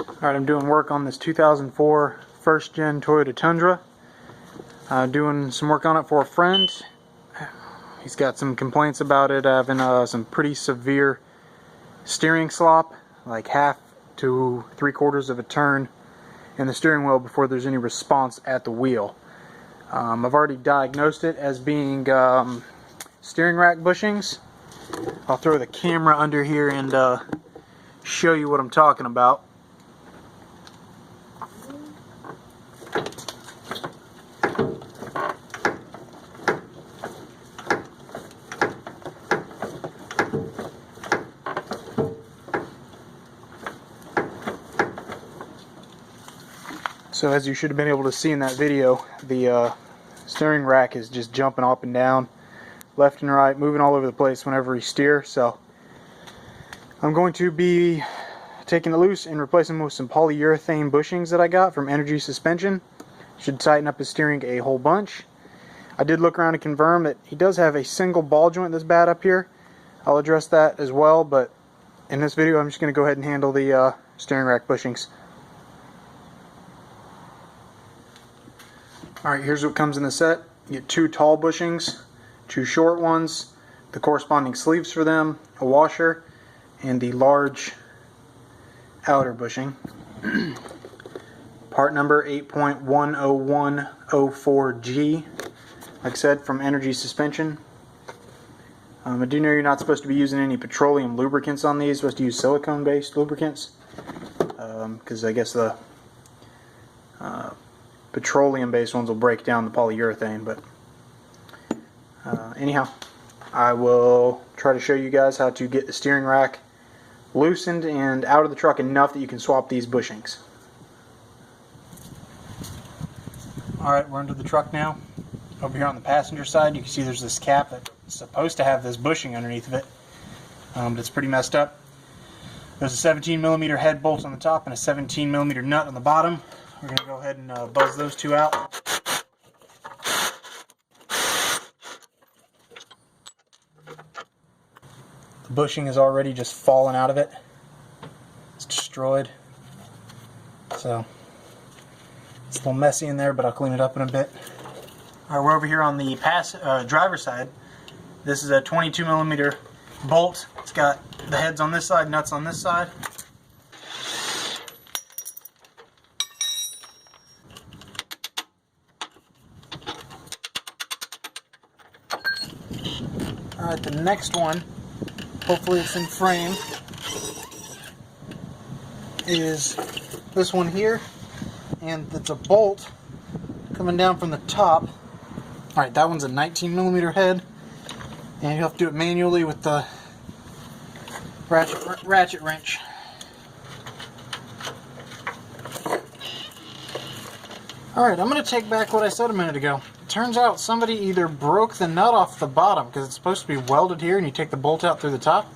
Alright, I'm doing work on this 2004 first gen Toyota Tundra. Doing some work on it for a friend. He's got some complaints about it having some pretty severe steering slop, like half to 3/4 of a turn in the steering wheel before there's any response at the wheel. I've already diagnosed it as being steering rack bushings. I'll throw the camera under here and show you what I'm talking about. So as you should have been able to see in that video, the steering rack is just jumping up and down, left and right, moving all over the place whenever you steer. So I'm going to be taking it loose and replacing it with some polyurethane bushings that I got from Energy Suspension. Should tighten up his steering a whole bunch. I did look around and confirm that he does have a single ball joint that's bad up here. I'll address that as well, but in this video I'm just going to go ahead and handle the steering rack bushings. Alright, here's what comes in the set. You get 2 tall bushings, 2 short ones, the corresponding sleeves for them, a washer, and the large outer bushing. Part number 8.10104G, like I said, from Energy Suspension. I do know you're not supposed to be using any petroleum lubricants on these. You're supposed to use silicone-based lubricants, because I guess the petroleum-based ones will break down the polyurethane. But anyhow, I will try to show you guys how to get the steering rack loosened and out of the truck enough that you can swap these bushings. Alright, we're into the truck now. Over here on the passenger side, you can see there's this cap that's supposed to have this bushing underneath of it, but it's pretty messed up. There's a 17mm head bolt on the top and a 17mm nut on the bottom. We're going to go ahead and buzz those two out. The bushing is already just fallen out of it. It's destroyed. So it's a little messy in there, but I'll clean it up in a bit. Alright, we're over here on the driver's side. This is a 22mm bolt. It's got the heads on this side, nuts on this side. Alright, the next one, hopefully it's in frame, is this one here, and it's a bolt coming down from the top. Alright, that one's a 19mm head, and you have to do it manually with the ratchet wrench. Alright, I'm going to take back what I said a minute ago. Turns out somebody either broke the nut off the bottom, because it's supposed to be welded here and you take the bolt out through the top.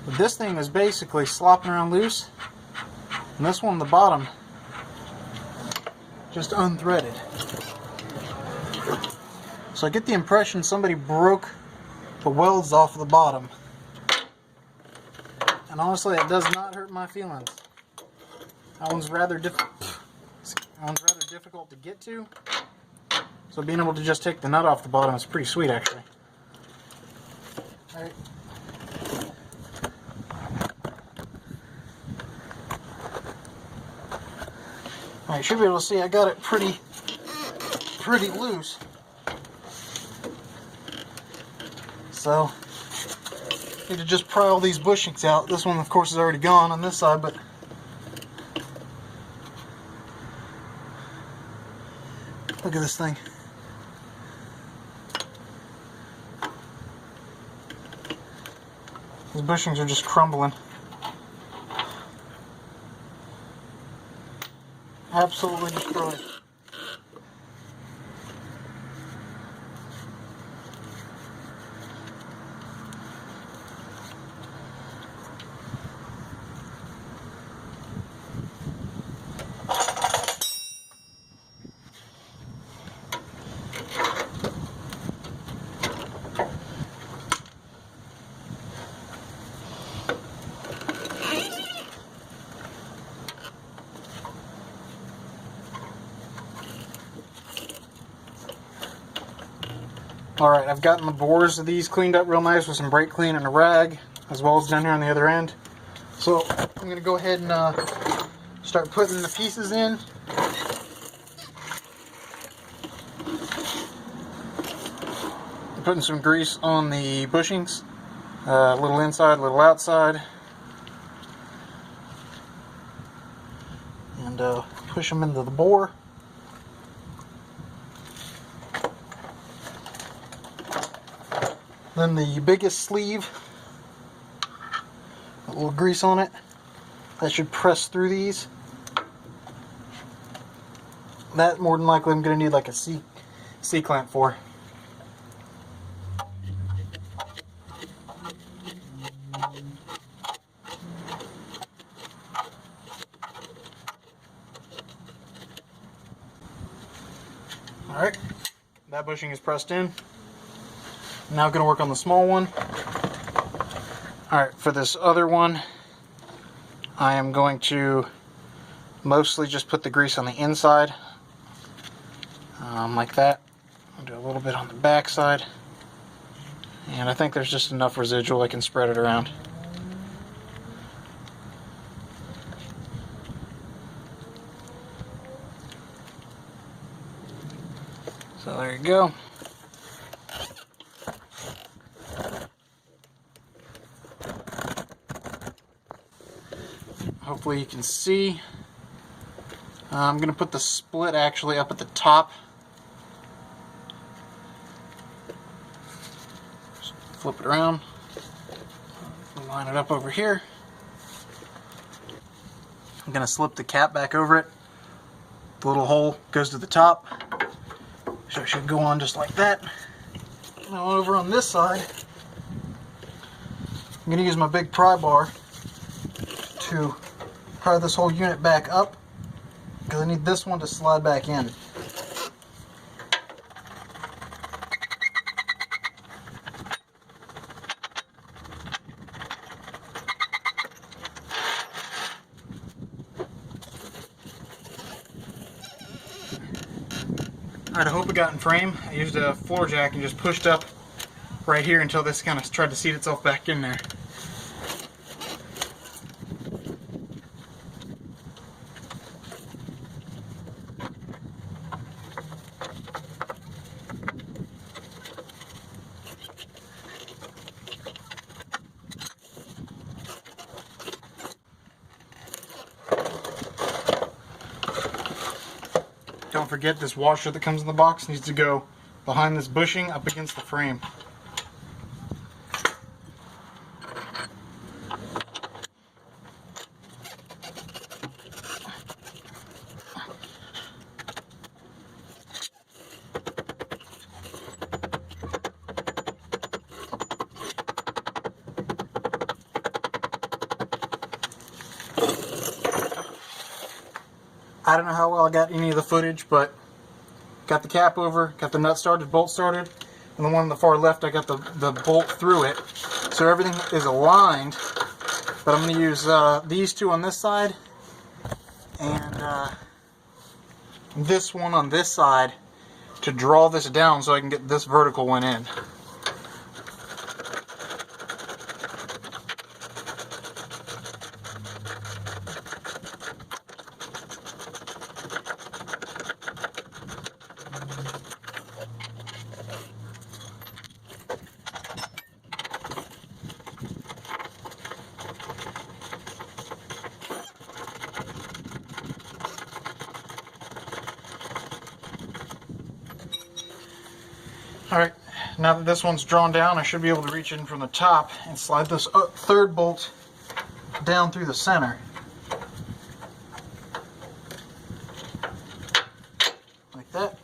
But this thing is basically slopping around loose, and this one on the bottom just unthreaded. So I get the impression somebody broke the welds off of the bottom, and honestly that does not hurt my feelings. That one's rather difficult to get to. So being able to just take the nut off the bottom is pretty sweet, actually. Alright. Alright, you should be able to see I got it pretty loose. So, need to just pry all these bushings out. This one, of course, is already gone on this side, but look at this thing. These bushings are just crumbling. Absolutely destroyed. Alright, I've gotten the bores of these cleaned up real nice with some brake clean and a rag, as well as down here on the other end. So I'm going to go ahead and start putting the pieces in. I'm putting some grease on the bushings, a little inside, a little outside, and push them into the bore. Then the biggest sleeve, a little grease on it, that should press through these. That more than likely I'm going to need like a C-clamp for. Alright, that bushing is pressed in. Now going to work on the small one. Alright, for this other one, I am going to mostly just put the grease on the inside, like that. I'll do a little bit on the back side, and I think there's just enough residual I can spread it around. So there you go. Hopefully you can see. I'm going to put the split actually up at the top. Just flip it around. Line it up over here. I'm going to slip the cap back over it. The little hole goes to the top. So it should go on just like that. Now over on this side, I'm going to use my big pry bar to pry this whole unit back up, because I need this one to slide back in. Alright, I hope it got in frame. I used a floor jack and just pushed up right here until this kind of tried to seat itself back in there. Don't forget, this washer that comes in the box needs to go behind this bushing up against the frame. I don't know how well I got any of the footage, but got the cap over, got the nut started, bolt started, and the one on the far left I got the bolt through it. So everything is aligned, but I'm going to use these two on this side and this one on this side to draw this down so I can get this vertical one in. Alright, now that this one's drawn down, I should be able to reach in from the top and slide this third bolt down through the center. Like that.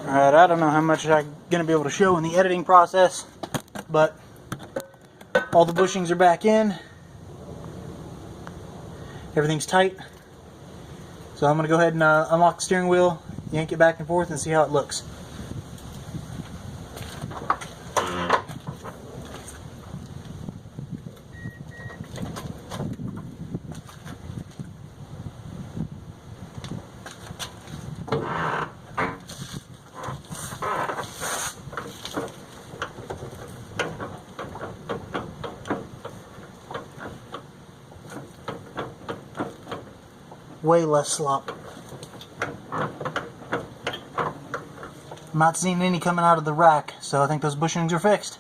Alright, I don't know how much I'm going to be able to show in the editing process, but all the bushings are back in. Everything's tight. So I'm going to go ahead and unlock the steering wheel, yank it back and forth, and see how it looks. Way less slop. I'm not seeing any coming out of the rack, so I think those bushings are fixed.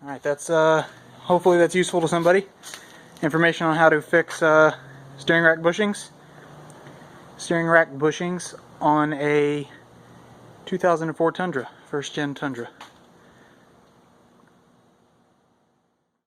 Alright, that's hopefully that's useful to somebody. Information on how to fix steering rack bushings. Steering rack bushings on a 2004 Tundra, first gen Tundra.